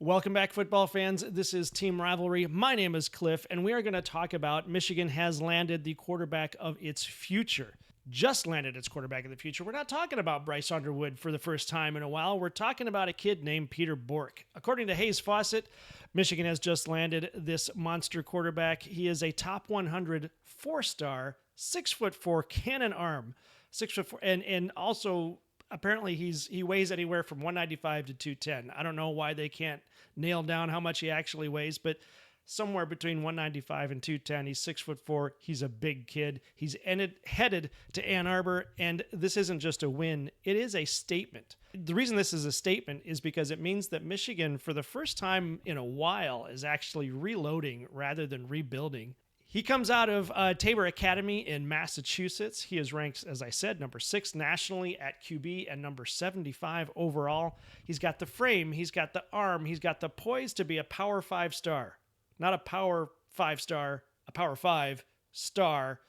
Welcome back, football fans. This is Team Rivalry. My name is Cliff, and we are going to talk about Michigan has landed the quarterback of its future. Just landed its quarterback of the future. We're not talking about Bryce Underwood for the first time in a while. We're talking about a kid named Peter Bourque. According to Hayes Fawcett, Michigan has just landed this monster quarterback. He is a top 100 four-star, 6'4" cannon arm, 6'4", and also apparently he weighs anywhere from 195 to 210. I don't know why they can't nail down how much he actually weighs, but somewhere between 195 and 210. He's 6'4". He's a big kid. He's headed to Ann Arbor, and this isn't just a win. It is a statement. The reason this is a statement is because it means that Michigan, for the first time in a while, is actually reloading rather than rebuilding. He comes out of Tabor Academy in Massachusetts. He is ranked, as I said, number 6 nationally at QB and number 75 overall. He's got the frame, he's got the arm, he's got the poise to be a Power 5 star. Not a Power 5 star, a Power 5 star.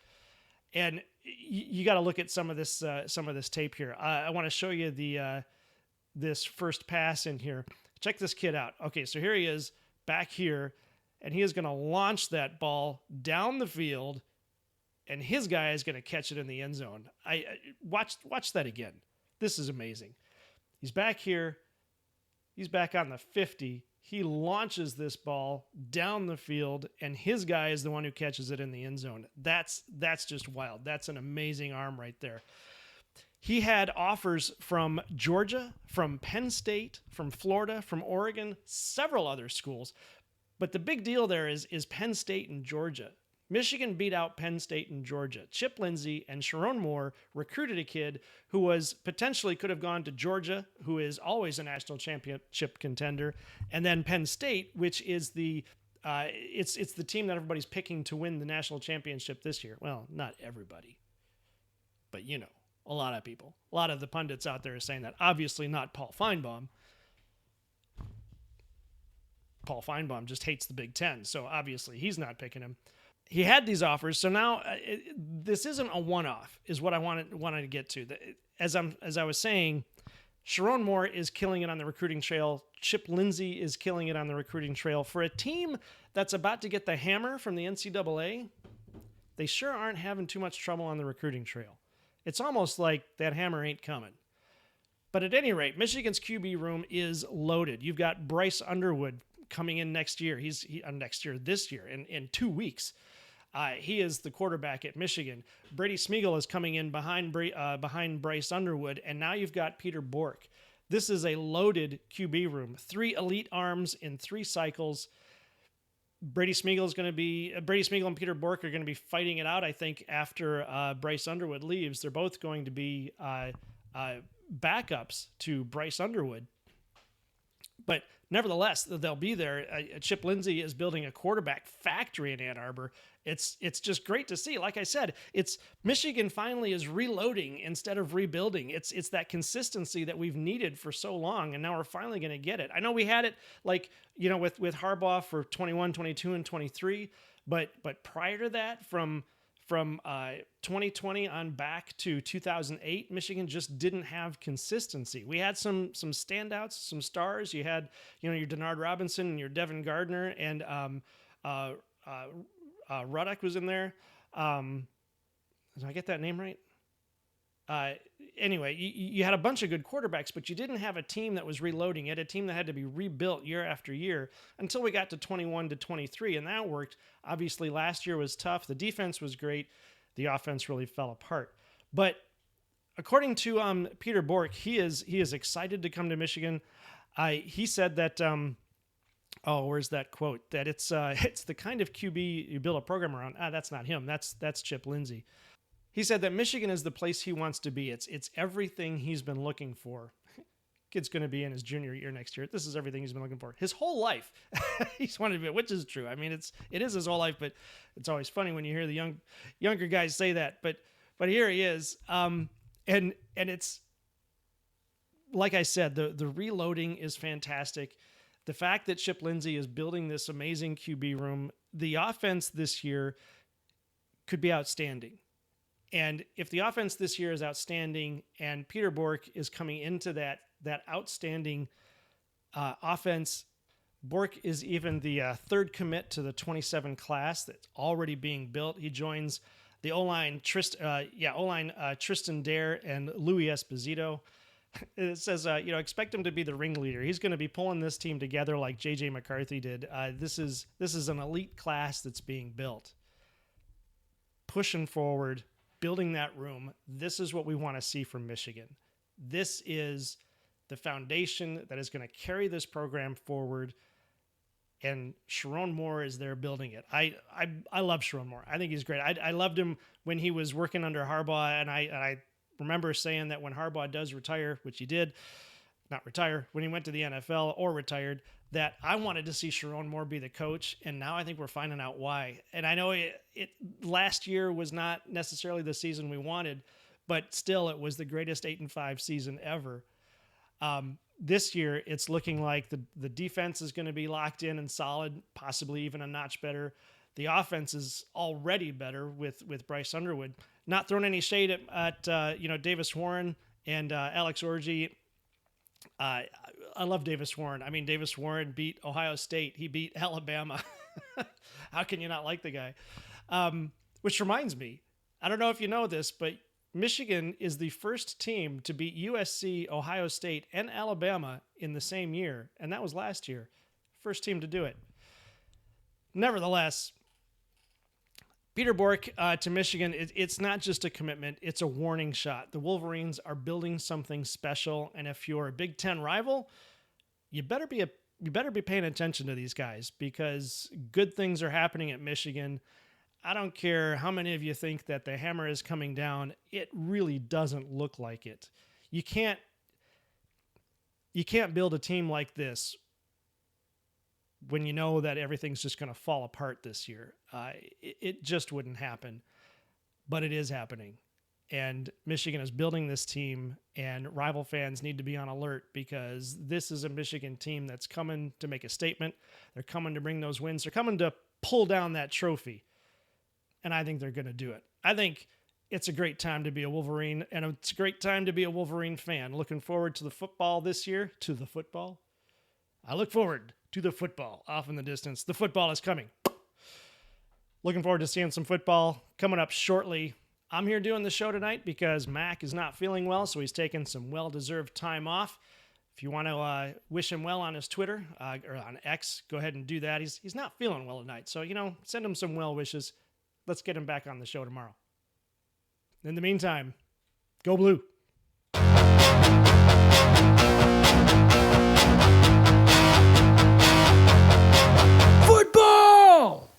And you got to look at some of this tape here. I want to show you this first pass in here. Check this kid out. Okay, so here he is back here. And he is going to launch that ball down the field, and his guy is going to catch it in the end zone. I watch that again. This is amazing. He's back here. He's back on the 50. He launches this ball down the field, and his guy is the one who catches it in the end zone. That's just wild. That's an amazing arm right there. He had offers from Georgia, from Penn State, from Florida, from Oregon, several other schools. But the big deal there is Penn State and Georgia. Michigan beat out Penn State and Georgia. Chip Lindsey and Sharon Moore recruited a kid who was potentially could have gone to Georgia, who is always a national championship contender, and then Penn State, which is it's the team that everybody's picking to win the national championship this year. Well, not everybody, but a lot of people, a lot of the pundits out there are saying that. Obviously, not Paul Feinbaum. Paul Feinbaum just hates the Big Ten, so obviously he's not picking him. He had these offers, so now this isn't a one-off, is what I wanted to get to. As I was saying, Sharon Moore is killing it on the recruiting trail. Chip Lindsey is killing it on the recruiting trail. For a team that's about to get the hammer from the NCAA, they sure aren't having too much trouble on the recruiting trail. It's almost like that hammer ain't coming. But at any rate, Michigan's QB room is loaded. You've got Bryce Underwood coming in next year. This year, in 2 weeks. He is the quarterback at Michigan. Brady Smeagol is coming in behind Bryce Underwood, and now you've got Peter Bourque. This is a loaded QB room. 3 elite arms in 3 cycles. Brady Smeagol and Peter Bourque are going to be fighting it out, I think, after Bryce Underwood leaves. They're both going to be backups to Bryce Underwood. But nevertheless, they'll be there. Chip Lindsey is building a quarterback factory in Ann Arbor. It's just great to see. Like I said, it's Michigan finally is reloading instead of rebuilding. It's that consistency that we've needed for so long, and now we're finally going to get it. I know we had it with Harbaugh for 21, 22, and 23, but prior to that, from 2020 on back to 2008, Michigan just didn't have consistency. We had some standouts, some stars. You had, your Denard Robinson and your Devin Gardner, and Ruddock was in there. Did I get that name right? Anyway, you had a bunch of good quarterbacks, but you didn't have a team that was reloading. You had a team that had to be rebuilt year after year until we got to 21 to 23, and that worked. Obviously, last year was tough. The defense was great. The offense really fell apart. But according to Peter Bourque, he is excited to come to Michigan. He said that, where's that quote? That it's the kind of QB you build a program around. That's not him. That's Chip Lindsey. He said that Michigan is the place he wants to be. It's everything he's been looking for. Kid's going to be in his junior year next year. This is everything he's been looking for. His whole life, he's wanted to be, which is true. I mean, it is his whole life, but it's always funny when you hear the younger guys say that. But here he is, and it's like I said, the reloading is fantastic. The fact that Chip Lindsey is building this amazing QB room, the offense this year could be outstanding. And if the offense this year is outstanding and Peter Bourque is coming into that outstanding offense Bourque is even the third commit to the 27 class that's already being built. He joins the O-line, Tristan Dare and Louis Esposito. It says, expect him to be the ringleader. He's going to be pulling this team together like J.J. McCarthy did. This is an elite class that's being built. Pushing forward, building that room. This is what we want to see from Michigan. This is the foundation that is going to carry this program forward. And Sharon Moore is there building it. I love Sharon Moore. I think he's great. I loved him when he was working under Harbaugh, and I remember saying that when Harbaugh does retire, which he did, not retire, when he went to the NFL or retired, that I wanted to see Sharon Moore be the coach, and now I think we're finding out why. And I know it last year was not necessarily the season we wanted, but still it was the greatest 8-5 season ever. This year, it's looking like the defense is going to be locked in and solid, possibly even a notch better. The offense is already better with Bryce Underwood. Not throwing any shade at Davis Warren and Alex Orji. I love Davis Warren. I mean, Davis Warren beat Ohio State. He beat Alabama. How can you not like the guy? Which reminds me, I don't know if you know this, but Michigan is the first team to beat USC, Ohio State, and Alabama in the same year, and that was last year. First team to do it. Nevertheless, Peter Bourque to Michigan, it's not just a commitment, it's a warning shot. The Wolverines are building something special, and if you're a Big Ten rival, you better be paying attention to these guys, because good things are happening at Michigan. I don't care how many of you think that the hammer is coming down. It really doesn't look like it. You can't build a team like this when you know that everything's just going to fall apart this year. It just wouldn't happen, but it is happening. And Michigan is building this team, and rival fans need to be on alert, because this is a Michigan team that's coming to make a statement. They're coming to bring those wins. They're coming to pull down that trophy. And I think they're going to do it. I think it's a great time to be a Wolverine, and it's a great time to be a Wolverine fan. Looking forward to the football this year. To the football? I look forward to the football off in the distance. The football is coming. Looking forward to seeing some football coming up shortly. I'm here doing the show tonight because Mac is not feeling well, so he's taking some well-deserved time off. If you want to wish him well on his Twitter or on X, go ahead and do that. He's not feeling well tonight, so, send him some well wishes. Let's get him back on the show tomorrow. In the meantime, go Blue.